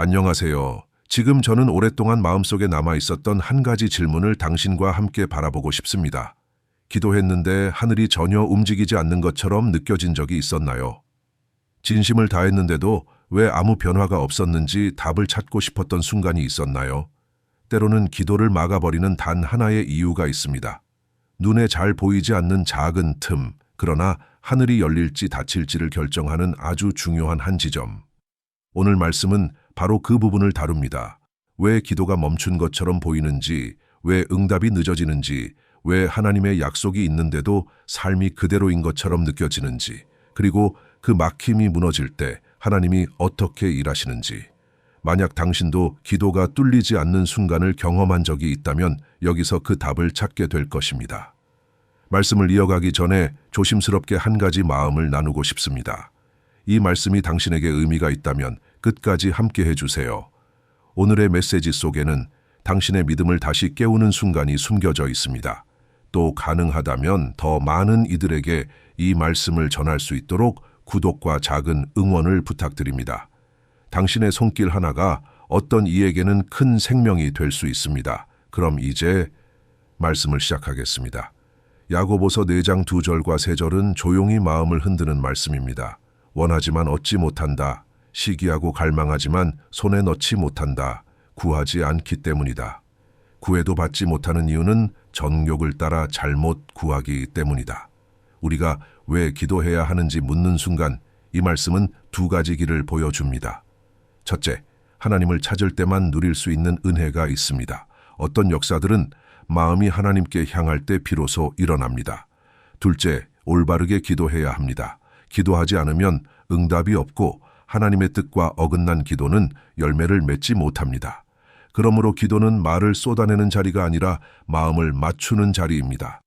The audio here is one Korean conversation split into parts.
안녕하세요. 지금 저는 오랫동안 마음속에 남아 있었던 한 가지 질문을 당신과 함께 바라보고 싶습니다. 기도했는데 하늘이 전혀 움직이지 않는 것처럼 느껴진 적이 있었나요? 진심을 다했는데도 왜 아무 변화가 없었는지 답을 찾고 싶었던 순간이 있었나요? 때로는 기도를 막아버리는 단 하나의 이유가 있습니다. 눈에 잘 보이지 않는 작은 틈, 그러나 하늘이 열릴지 닫힐지를 결정하는 아주 중요한 한 지점. 오늘 말씀은 바로 그 부분을 다룹니다. 왜 기도가 멈춘 것처럼 보이는지, 왜 응답이 늦어지는지, 왜 하나님의 약속이 있는데도 삶이 그대로인 것처럼 느껴지는지, 그리고 그 막힘이 무너질 때 하나님이 어떻게 일하시는지. 만약 당신도 기도가 뚫리지 않는 순간을 경험한 적이 있다면 여기서 그 답을 찾게 될 것입니다. 말씀을 이어가기 전에 조심스럽게 한 가지 마음을 나누고 싶습니다. 이 말씀이 당신에게 의미가 있다면 끝까지 함께 해주세요. 오늘의 메시지 속에는 당신의 믿음을 다시 깨우는 순간이 숨겨져 있습니다. 또 가능하다면 더 많은 이들에게 이 말씀을 전할 수 있도록 구독과 작은 응원을 부탁드립니다. 당신의 손길 하나가 어떤 이에게는 큰 생명이 될 수 있습니다. 그럼 이제 말씀을 시작하겠습니다. 야고보서 4장 2절과 3절은 조용히 마음을 흔드는 말씀입니다. 원하지만 얻지 못한다. 시기하고 갈망하지만 손에 넣지 못한다. 구하지 않기 때문이다. 구해도 받지 못하는 이유는 정욕을 따라 잘못 구하기 때문이다. 우리가 왜 기도해야 하는지 묻는 순간 이 말씀은 2가지 길을 보여줍니다. 첫째, 하나님을 찾을 때만 누릴 수 있는 은혜가 있습니다. 어떤 역사들은 마음이 하나님께 향할 때 비로소 일어납니다. 둘째, 올바르게 기도해야 합니다. 기도하지 않으면 응답이 없고 하나님의 뜻과 어긋난 기도는 열매를 맺지 못합니다. 그러므로 기도는 말을 쏟아내는 자리가 아니라 마음을 맞추는 자리입니다.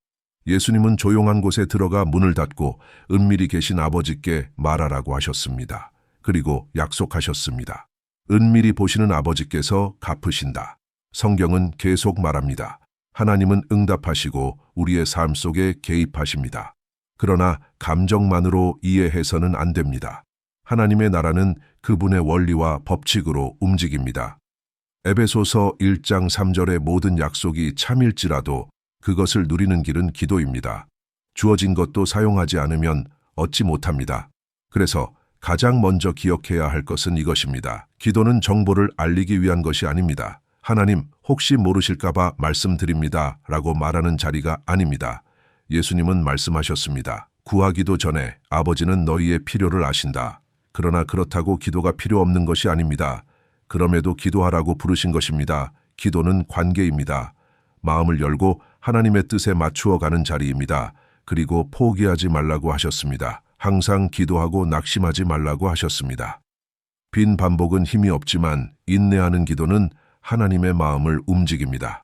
예수님은 조용한 곳에 들어가 문을 닫고 은밀히 계신 아버지께 말하라고 하셨습니다. 그리고 약속하셨습니다. 은밀히 보시는 아버지께서 갚으신다. 성경은 계속 말합니다. 하나님은 응답하시고 우리의 삶 속에 개입하십니다. 그러나 감정만으로 이해해서는 안 됩니다. 하나님의 나라는 그분의 원리와 법칙으로 움직입니다. 에베소서 1장 3절의 모든 약속이 참일지라도 그것을 누리는 길은 기도입니다. 주어진 것도 사용하지 않으면 얻지 못합니다. 그래서 가장 먼저 기억해야 할 것은 이것입니다. 기도는 정보를 알리기 위한 것이 아닙니다. 하나님, 혹시 모르실까봐 말씀드립니다. 라고 말하는 자리가 아닙니다. 예수님은 말씀하셨습니다. 구하기도 전에 아버지는 너희의 필요를 아신다. 그러나 그렇다고 기도가 필요 없는 것이 아닙니다. 그럼에도 기도하라고 부르신 것입니다. 기도는 관계입니다. 마음을 열고 하나님의 뜻에 맞추어 가는 자리입니다. 그리고 포기하지 말라고 하셨습니다. 항상 기도하고 낙심하지 말라고 하셨습니다. 빈 반복은 힘이 없지만 인내하는 기도는 하나님의 마음을 움직입니다.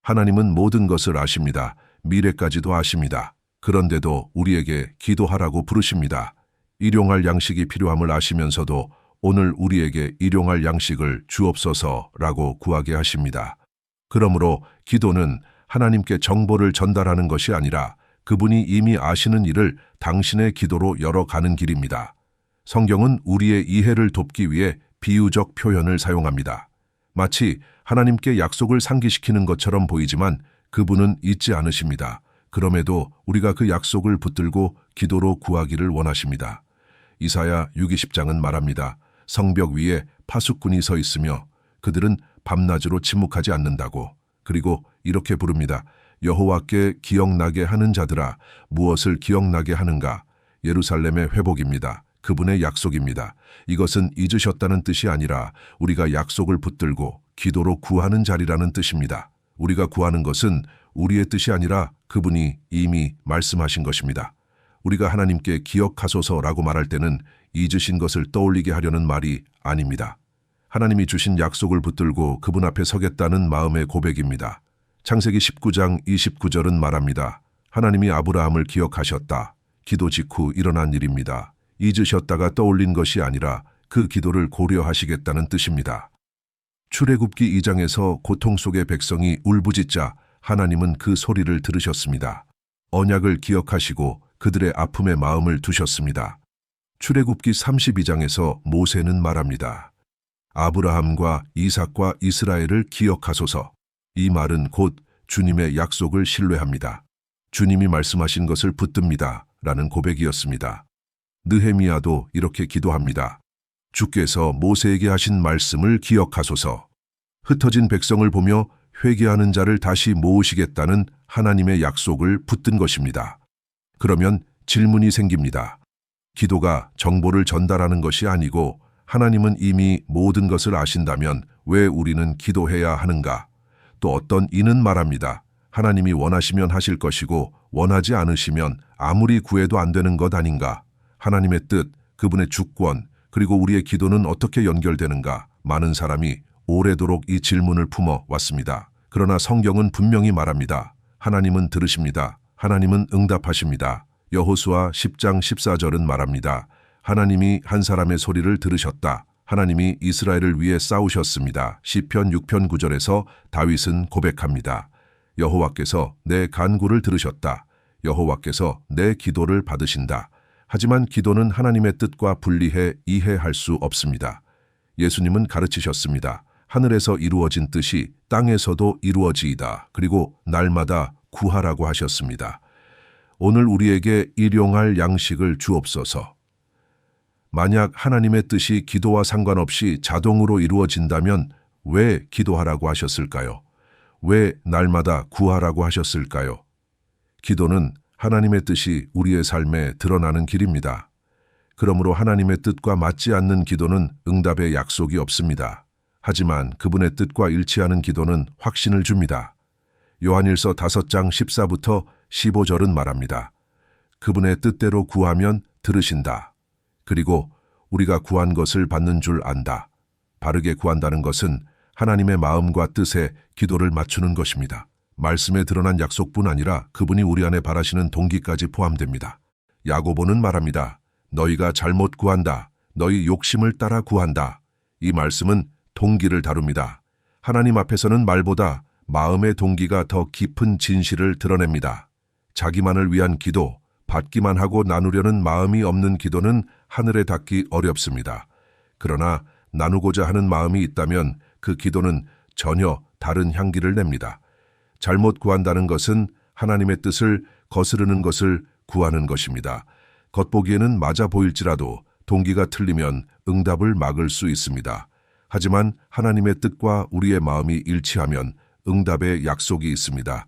하나님은 모든 것을 아십니다. 미래까지도 아십니다. 그런데도 우리에게 기도하라고 부르십니다. 일용할 양식이 필요함을 아시면서도 오늘 우리에게 일용할 양식을 주옵소서라고 구하게 하십니다. 그러므로 기도는 하나님께 정보를 전달하는 것이 아니라 그분이 이미 아시는 일을 당신의 기도로 열어가는 길입니다. 성경은 우리의 이해를 돕기 위해 비유적 표현을 사용합니다. 마치 하나님께 약속을 상기시키는 것처럼 보이지만 그분은 잊지 않으십니다. 그럼에도 우리가 그 약속을 붙들고 기도로 구하기를 원하십니다. 이사야 6:20장은 말합니다. 성벽 위에 파수꾼이 서 있으며 그들은 밤낮으로 침묵하지 않는다고. 그리고 이렇게 부릅니다. 여호와께 기억나게 하는 자들아, 무엇을 기억나게 하는가? 예루살렘의 회복입니다. 그분의 약속입니다. 이것은 잊으셨다는 뜻이 아니라 우리가 약속을 붙들고 기도로 구하는 자리라는 뜻입니다. 우리가 구하는 것은 우리의 뜻이 아니라 그분이 이미 말씀하신 것입니다. 우리가 하나님께 기억하소서라고 말할 때는 잊으신 것을 떠올리게 하려는 말이 아닙니다. 하나님이 주신 약속을 붙들고 그분 앞에 서겠다는 마음의 고백입니다. 창세기 19장 29절은 말합니다. 하나님이 아브라함을 기억하셨다. 기도 직후 일어난 일입니다. 잊으셨다가 떠올린 것이 아니라 그 기도를 고려하시겠다는 뜻입니다. 출애굽기 2장에서 고통 속의 백성이 울부짖자 하나님은 그 소리를 들으셨습니다. 언약을 기억하시고 그들의 아픔에 마음을 두셨습니다. 출애굽기 32장에서 모세는 말합니다. 아브라함과 이삭과 이스라엘을 기억하소서. 이 말은 곧 주님의 약속을 신뢰합니다. 주님이 말씀하신 것을 붙듭니다. 라는 고백이었습니다. 느헤미야도 이렇게 기도합니다. 주께서 모세에게 하신 말씀을 기억하소서. 흩어진 백성을 보며 회개하는 자를 다시 모으시겠다는 하나님의 약속을 붙든 것입니다. 그러면 질문이 생깁니다. 기도가 정보를 전달하는 것이 아니고 하나님은 이미 모든 것을 아신다면 왜 우리는 기도해야 하는가? 또 어떤 이는 말합니다. 하나님이 원하시면 하실 것이고 원하지 않으시면 아무리 구해도 안 되는 것 아닌가? 하나님의 뜻, 그분의 주권, 그리고 우리의 기도는 어떻게 연결되는가? 많은 사람이 오래도록 이 질문을 품어 왔습니다. 그러나 성경은 분명히 말합니다. 하나님은 들으십니다. 하나님은 응답하십니다. 여호수아 10장 14절은 말합니다. 하나님이 한 사람의 소리를 들으셨다. 하나님이 이스라엘을 위해 싸우셨습니다. 시편 6편 9절에서 다윗은 고백합니다. 여호와께서 내 간구를 들으셨다. 여호와께서 내 기도를 받으신다. 하지만 기도는 하나님의 뜻과 분리해 이해할 수 없습니다. 예수님은 가르치셨습니다. 하늘에서 이루어진 뜻이 땅에서도 이루어지이다. 그리고 날마다 구하라고 하셨습니다. 오늘 우리에게 일용할 양식을 주옵소서. 만약 하나님의 뜻이 기도와 상관없이 자동으로 이루어진다면 왜 기도하라고 하셨을까요? 왜 날마다 구하라고 하셨을까요? 기도는 하나님의 뜻이 우리의 삶에 드러나는 길입니다. 그러므로 하나님의 뜻과 맞지 않는 기도는 응답의 약속이 없습니다. 하지만 그분의 뜻과 일치하는 기도는 확신을 줍니다. 요한일서 5장 14부터 15절은 말합니다. 그분의 뜻대로 구하면 들으신다. 그리고 우리가 구한 것을 받는 줄 안다. 바르게 구한다는 것은 하나님의 마음과 뜻에 기도를 맞추는 것입니다. 말씀에 드러난 약속뿐 아니라 그분이 우리 안에 바라시는 동기까지 포함됩니다. 야고보는 말합니다. 너희가 잘못 구한다. 너희 욕심을 따라 구한다. 이 말씀은 동기를 다룹니다. 하나님 앞에서는 말보다 마음의 동기가 더 깊은 진실을 드러냅니다. 자기만을 위한 기도, 받기만 하고 나누려는 마음이 없는 기도는 하늘에 닿기 어렵습니다. 그러나 나누고자 하는 마음이 있다면 그 기도는 전혀 다른 향기를 냅니다. 잘못 구한다는 것은 하나님의 뜻을 거스르는 것을 구하는 것입니다. 겉보기에는 맞아 보일지라도 동기가 틀리면 응답을 막을 수 있습니다. 하지만 하나님의 뜻과 우리의 마음이 일치하면 응답의 약속이 있습니다.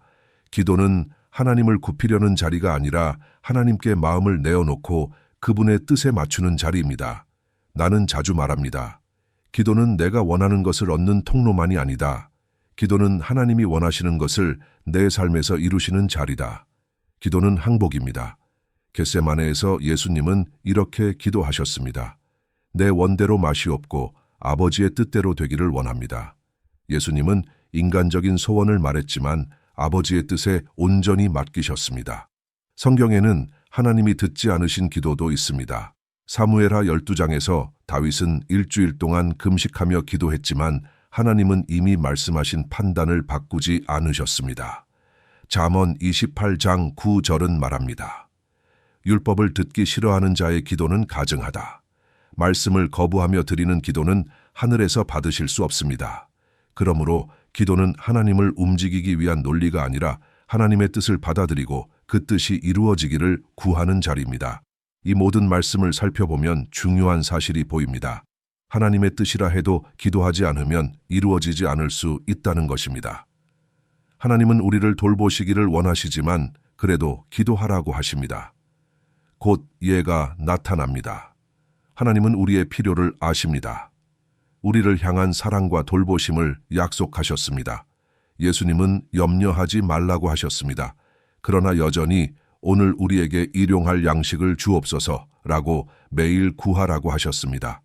기도는 하나님을 굽히려는 자리가 아니라 하나님께 마음을 내어놓고 그분의 뜻에 맞추는 자리입니다. 나는 자주 말합니다. 기도는 내가 원하는 것을 얻는 통로만이 아니다. 기도는 하나님이 원하시는 것을 내 삶에서 이루시는 자리다. 기도는 항복입니다. 겟세마네에서 예수님은 이렇게 기도하셨습니다. 내 원대로 마시옵고 아버지의 뜻대로 되기를 원합니다. 예수님은 인간적인 소원을 말했지만 아버지의 뜻에 온전히 맡기셨습니다. 성경에는 하나님이 듣지 않으신 기도도 있습니다. 사무엘하 12장에서 다윗은 일주일 동안 금식하며 기도했지만 하나님은 이미 말씀하신 판단을 바꾸지 않으셨습니다. 잠언 28장 9절은 말합니다. 율법을 듣기 싫어하는 자의 기도는 가증하다. 말씀을 거부하며 드리는 기도는 하늘에서 받으실 수 없습니다. 그러므로 기도는 하나님을 움직이기 위한 논리가 아니라 하나님의 뜻을 받아들이고 그 뜻이 이루어지기를 구하는 자리입니다. 이 모든 말씀을 살펴보면 중요한 사실이 보입니다. 하나님의 뜻이라 해도 기도하지 않으면 이루어지지 않을 수 있다는 것입니다. 하나님은 우리를 돌보시기를 원하시지만 그래도 기도하라고 하십니다. 곧 예가 나타납니다. 하나님은 우리의 필요를 아십니다. 우리를 향한 사랑과 돌보심을 약속하셨습니다. 예수님은 염려하지 말라고 하셨습니다. 그러나 여전히 오늘 우리에게 일용할 양식을 주옵소서라고 매일 구하라고 하셨습니다.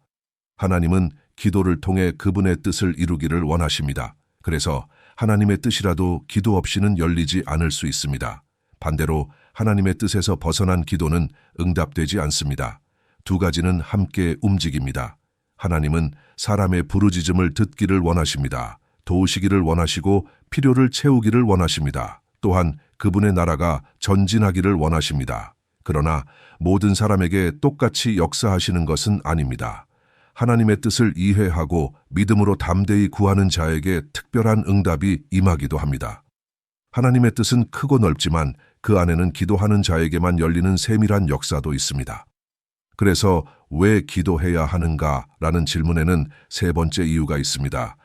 하나님은 기도를 통해 그분의 뜻을 이루기를 원하십니다. 그래서 하나님의 뜻이라도 기도 없이는 열리지 않을 수 있습니다. 반대로 하나님의 뜻에서 벗어난 기도는 응답되지 않습니다. 두 가지는 함께 움직입니다. 하나님은 사람의 부르짖음을 듣기를 원하십니다. 도우시기를 원하시고 필요를 채우기를 원하십니다. 또한 그분의 나라가 전진하기를 원하십니다. 그러나 모든 사람에게 똑같이 역사하시는 것은 아닙니다. 하나님의 뜻을 이해하고 믿음으로 담대히 구하는 자에게 특별한 응답이 임하기도 합니다. 하나님의 뜻은 크고 넓지만 그 안에는 기도하는 자에게만 열리는 세밀한 역사도 있습니다. 그래서 왜 기도해야 하는가라는 질문에는 세 번째 이유가 있습니다.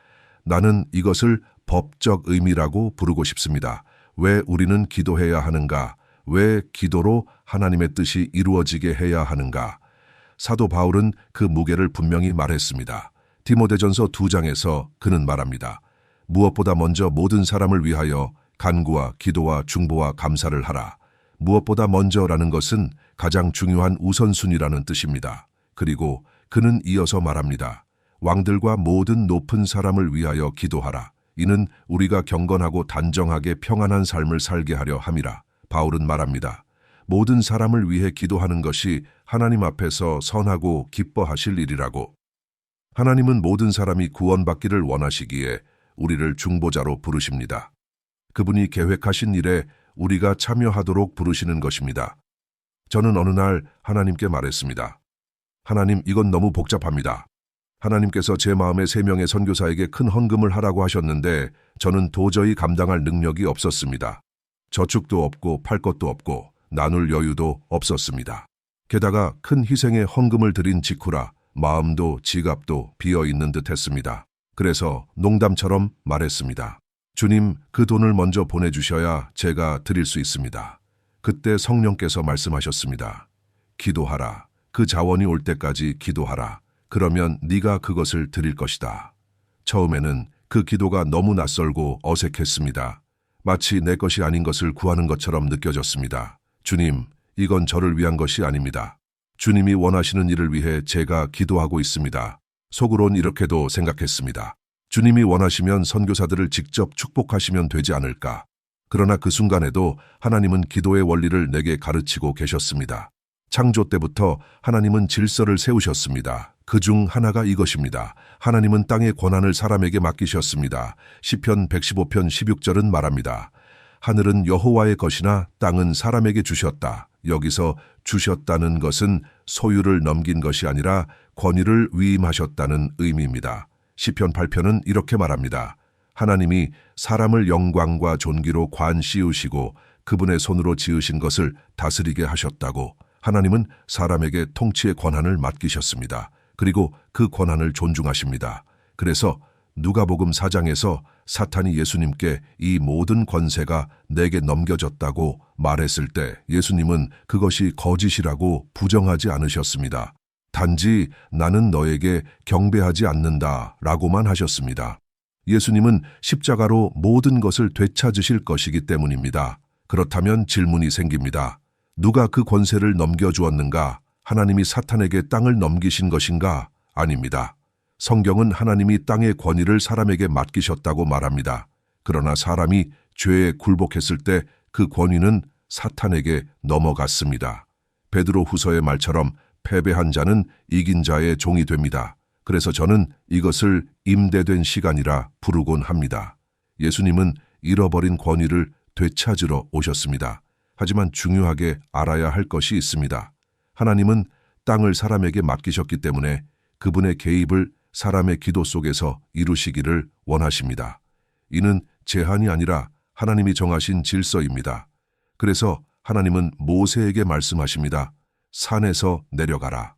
나는 이것을 법적 의미라고 부르고 싶습니다. 왜 우리는 기도해야 하는가? 왜 기도로 하나님의 뜻이 이루어지게 해야 하는가? 사도 바울은 그 무게를 분명히 말했습니다. 디모데전서 2장에서 그는 말합니다. 무엇보다 먼저 모든 사람을 위하여 간구와 기도와 중보와 감사를 하라. 무엇보다 먼저라는 것은 가장 중요한 우선순위라는 뜻입니다. 그리고 그는 이어서 말합니다. 왕들과 모든 높은 사람을 위하여 기도하라. 이는 우리가 경건하고 단정하게 평안한 삶을 살게 하려 함이라. 바울은 말합니다. 모든 사람을 위해 기도하는 것이 하나님 앞에서 선하고 기뻐하실 일이라고. 하나님은 모든 사람이 구원받기를 원하시기에 우리를 중보자로 부르십니다. 그분이 계획하신 일에 우리가 참여하도록 부르시는 것입니다. 저는 어느 날 하나님께 말했습니다. 하나님, 이건 너무 복잡합니다. 하나님께서 제 마음에 3명의 선교사에게 큰 헌금을 하라고 하셨는데 저는 도저히 감당할 능력이 없었습니다. 저축도 없고 팔 것도 없고 나눌 여유도 없었습니다. 게다가 큰 희생에 헌금을 드린 직후라 마음도 지갑도 비어있는 듯 했습니다. 그래서 농담처럼 말했습니다. 주님, 그 돈을 먼저 보내주셔야 제가 드릴 수 있습니다. 그때 성령께서 말씀하셨습니다. 기도하라. 그 자원이 올 때까지 기도하라. 그러면 네가 그것을 드릴 것이다. 처음에는 그 기도가 너무 낯설고 어색했습니다. 마치 내 것이 아닌 것을 구하는 것처럼 느껴졌습니다. 주님, 이건 저를 위한 것이 아닙니다. 주님이 원하시는 일을 위해 제가 기도하고 있습니다. 속으론 이렇게도 생각했습니다. 주님이 원하시면 선교사들을 직접 축복하시면 되지 않을까. 그러나 그 순간에도 하나님은 기도의 원리를 내게 가르치고 계셨습니다. 창조 때부터 하나님은 질서를 세우셨습니다. 그중 하나가 이것입니다. 하나님은 땅의 권한을 사람에게 맡기셨습니다. 시편 115편 16절은 말합니다. 하늘은 여호와의 것이나 땅은 사람에게 주셨다. 여기서 주셨다는 것은 소유를 넘긴 것이 아니라 권위를 위임하셨다는 의미입니다. 시편 8편은 이렇게 말합니다. 하나님이 사람을 영광과 존귀로 관 씌우시고 그분의 손으로 지으신 것을 다스리게 하셨다고. 하나님은 사람에게 통치의 권한을 맡기셨습니다. 그리고 그 권한을 존중하십니다. 그래서 누가복음 4장에서 사탄이 예수님께 이 모든 권세가 내게 넘겨졌다고 말했을 때 예수님은 그것이 거짓이라고 부정하지 않으셨습니다. 단지 나는 너에게 경배하지 않는다 라고만 하셨습니다. 예수님은 십자가로 모든 것을 되찾으실 것이기 때문입니다. 그렇다면 질문이 생깁니다. 누가 그 권세를 넘겨주었는가? 하나님이 사탄에게 땅을 넘기신 것인가? 아닙니다. 성경은 하나님이 땅의 권위를 사람에게 맡기셨다고 말합니다. 그러나 사람이 죄에 굴복했을 때 그 권위는 사탄에게 넘어갔습니다. 베드로 후서의 말처럼 패배한 자는 이긴 자의 종이 됩니다. 그래서 저는 이것을 임대된 시간이라 부르곤 합니다. 예수님은 잃어버린 권위를 되찾으러 오셨습니다. 하지만 중요하게 알아야 할 것이 있습니다. 하나님은 땅을 사람에게 맡기셨기 때문에 그분의 개입을 사람의 기도 속에서 이루시기를 원하십니다. 이는 제한이 아니라 하나님이 정하신 질서입니다. 그래서 하나님은 모세에게 말씀하십니다. 산에서 내려가라.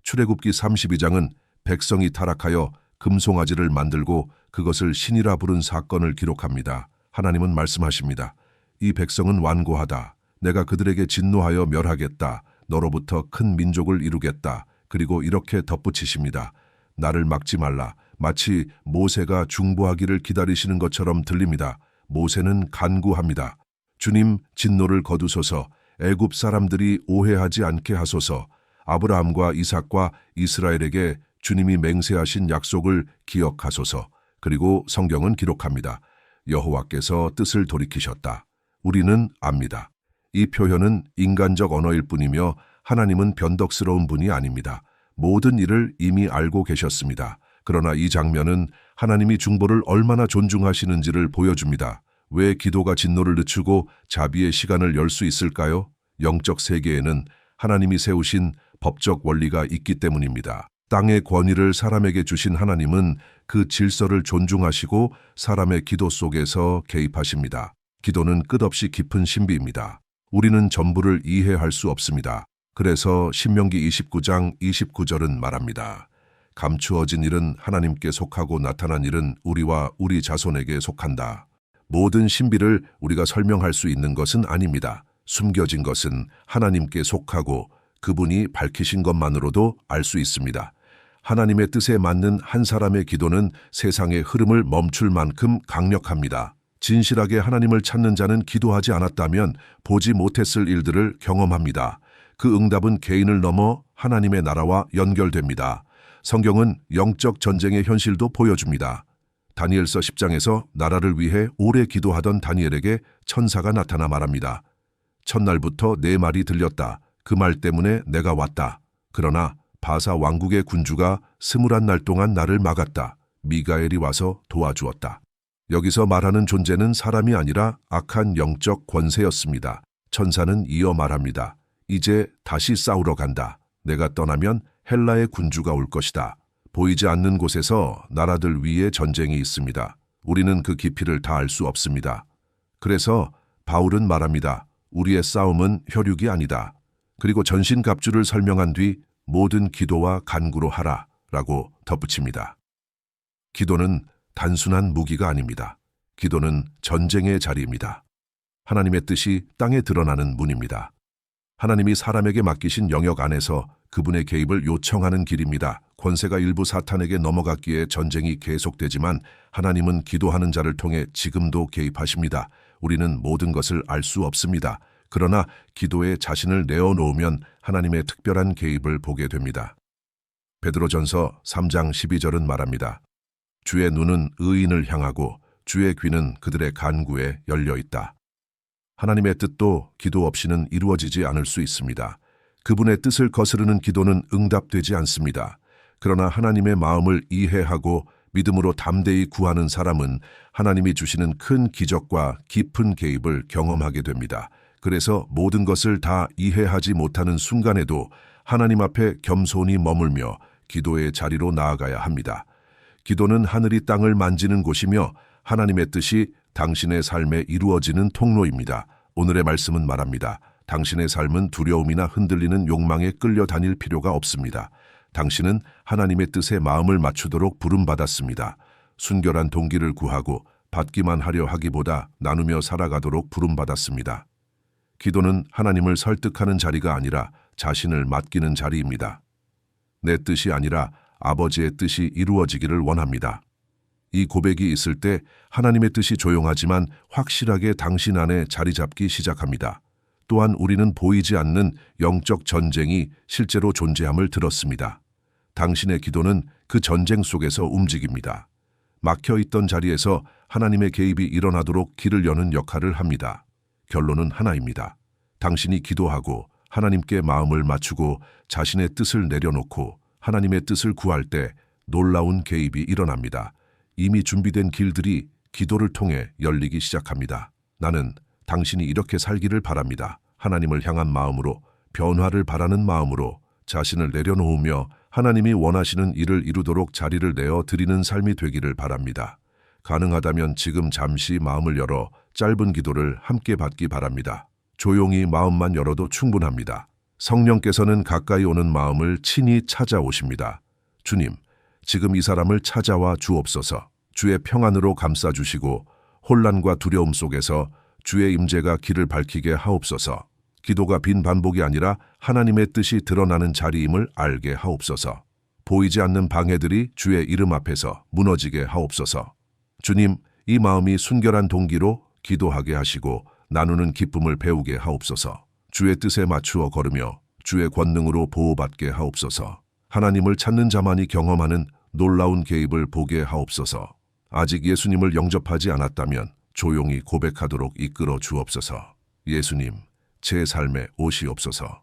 출애굽기 32장은 백성이 타락하여 금송아지를 만들고 그것을 신이라 부른 사건을 기록합니다. 하나님은 말씀하십니다. 이 백성은 완고하다. 내가 그들에게 진노하여 멸하겠다. 너로부터 큰 민족을 이루겠다. 그리고 이렇게 덧붙이십니다. 나를 막지 말라. 마치 모세가 중보하기를 기다리시는 것처럼 들립니다. 모세는 간구합니다. 주님, 진노를 거두소서. 애굽 사람들이 오해하지 않게 하소서. 아브라함과 이삭과 이스라엘에게 주님이 맹세하신 약속을 기억하소서. 그리고 성경은 기록합니다. 여호와께서 뜻을 돌이키셨다. 우리는 압니다. 이 표현은 인간적 언어일 뿐이며 하나님은 변덕스러운 분이 아닙니다. 모든 일을 이미 알고 계셨습니다. 그러나 이 장면은 하나님이 중보를 얼마나 존중하시는지를 보여줍니다. 왜 기도가 진노를 늦추고 자비의 시간을 열 수 있을까요? 영적 세계에는 하나님이 세우신 법적 원리가 있기 때문입니다. 땅의 권위를 사람에게 주신 하나님은 그 질서를 존중하시고 사람의 기도 속에서 개입하십니다. 기도는 끝없이 깊은 신비입니다. 우리는 전부를 이해할 수 없습니다. 그래서 신명기 29장 29절은 말합니다. 감추어진 일은 하나님께 속하고 나타난 일은 우리와 우리 자손에게 속한다. 모든 신비를 우리가 설명할 수 있는 것은 아닙니다. 숨겨진 것은 하나님께 속하고 그분이 밝히신 것만으로도 알 수 있습니다. 하나님의 뜻에 맞는 한 사람의 기도는 세상의 흐름을 멈출 만큼 강력합니다. 진실하게 하나님을 찾는 자는 기도하지 않았다면 보지 못했을 일들을 경험합니다. 그 응답은 개인을 넘어 하나님의 나라와 연결됩니다. 성경은 영적 전쟁의 현실도 보여줍니다. 다니엘서 10장에서 나라를 위해 오래 기도하던 다니엘에게 천사가 나타나 말합니다. 첫날부터 내 말이 들렸다. 그 말 때문에 내가 왔다. 그러나 바사 왕국의 군주가 21날 동안 나를 막았다. 미가엘이 와서 도와주었다. 여기서 말하는 존재는 사람이 아니라 악한 영적 권세였습니다. 천사는 이어 말합니다. 이제 다시 싸우러 간다. 내가 떠나면 헬라의 군주가 올 것이다. 보이지 않는 곳에서 나라들 위에 전쟁이 있습니다. 우리는 그 깊이를 다 알 수 없습니다. 그래서 바울은 말합니다. 우리의 싸움은 혈육이 아니다. 그리고 전신갑주를 설명한 뒤 모든 기도와 간구로 하라 라고 덧붙입니다. 기도는 단순한 무기가 아닙니다. 기도는 전쟁의 자리입니다. 하나님의 뜻이 땅에 드러나는 문입니다. 하나님이 사람에게 맡기신 영역 안에서 그분의 개입을 요청하는 길입니다. 권세가 일부 사탄에게 넘어갔기에 전쟁이 계속되지만 하나님은 기도하는 자를 통해 지금도 개입하십니다. 우리는 모든 것을 알 수 없습니다. 그러나 기도에 자신을 내어놓으면 하나님의 특별한 개입을 보게 됩니다. 베드로전서 3장 12절은 말합니다. 주의 눈은 의인을 향하고 주의 귀는 그들의 간구에 열려 있다. 하나님의 뜻도 기도 없이는 이루어지지 않을 수 있습니다. 그분의 뜻을 거스르는 기도는 응답되지 않습니다. 그러나 하나님의 마음을 이해하고 믿음으로 담대히 구하는 사람은 하나님이 주시는 큰 기적과 깊은 개입을 경험하게 됩니다. 그래서 모든 것을 다 이해하지 못하는 순간에도 하나님 앞에 겸손히 머물며 기도의 자리로 나아가야 합니다. 기도는 하늘이 땅을 만지는 곳이며 하나님의 뜻이 당신의 삶에 이루어지는 통로입니다. 오늘의 말씀은 말합니다. 당신의 삶은 두려움이나 흔들리는 욕망에 끌려다닐 필요가 없습니다. 당신은 하나님의 뜻에 마음을 맞추도록 부름받았습니다. 순결한 동기를 구하고 받기만 하려 하기보다 나누며 살아가도록 부름받았습니다. 기도는 하나님을 설득하는 자리가 아니라 자신을 맡기는 자리입니다. 내 뜻이 아니라 아버지의 뜻이 이루어지기를 원합니다. 이 고백이 있을 때 하나님의 뜻이 조용하지만 확실하게 당신 안에 자리 잡기 시작합니다. 또한 우리는 보이지 않는 영적 전쟁이 실제로 존재함을 들었습니다. 당신의 기도는 그 전쟁 속에서 움직입니다. 막혀있던 자리에서 하나님의 개입이 일어나도록 길을 여는 역할을 합니다. 결론은 하나입니다. 당신이 기도하고 하나님께 마음을 맞추고 자신의 뜻을 내려놓고 하나님의 뜻을 구할 때 놀라운 개입이 일어납니다. 이미 준비된 길들이 기도를 통해 열리기 시작합니다. 나는 당신이 이렇게 살기를 바랍니다. 하나님을 향한 마음으로, 변화를 바라는 마음으로 자신을 내려놓으며 하나님이 원하시는 일을 이루도록 자리를 내어 드리는 삶이 되기를 바랍니다. 가능하다면 지금 잠시 마음을 열어 짧은 기도를 함께 받기 바랍니다. 조용히 마음만 열어도 충분합니다. 성령께서는 가까이 오는 마음을 친히 찾아오십니다. 주님, 지금 이 사람을 찾아와 주옵소서. 주의 평안으로 감싸주시고 혼란과 두려움 속에서 주의 임재가 길을 밝히게 하옵소서. 기도가 빈 반복이 아니라 하나님의 뜻이 드러나는 자리임을 알게 하옵소서. 보이지 않는 방해들이 주의 이름 앞에서 무너지게 하옵소서. 주님, 이 마음이 순결한 동기로 기도하게 하시고 나누는 기쁨을 배우게 하옵소서. 주의 뜻에 맞추어 걸으며 주의 권능으로 보호받게 하옵소서. 하나님을 찾는 자만이 경험하는 놀라운 개입을 보게 하옵소서. 아직 예수님을 영접하지 않았다면 조용히 고백하도록 이끌어 주옵소서. 예수님, 제 삶에 오시옵소서.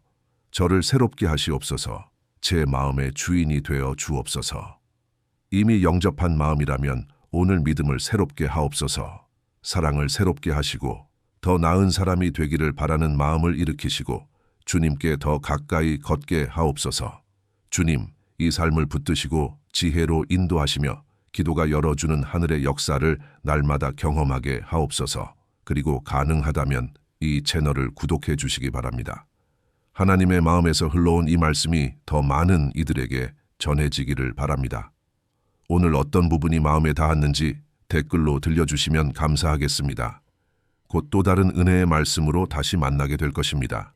저를 새롭게 하시옵소서. 제 마음의 주인이 되어 주옵소서. 이미 영접한 마음이라면 오늘 믿음을 새롭게 하옵소서. 사랑을 새롭게 하시고 더 나은 사람이 되기를 바라는 마음을 일으키시고 주님께 더 가까이 걷게 하옵소서. 주님, 이 삶을 붙드시고 지혜로 인도하시며 기도가 열어주는 하늘의 역사를 날마다 경험하게 하옵소서. 그리고 가능하다면 이 채널을 구독해 주시기 바랍니다. 하나님의 마음에서 흘러온 이 말씀이 더 많은 이들에게 전해지기를 바랍니다. 오늘 어떤 부분이 마음에 닿았는지 댓글로 들려주시면 감사하겠습니다. 곧 또 다른 은혜의 말씀으로 다시 만나게 될 것입니다.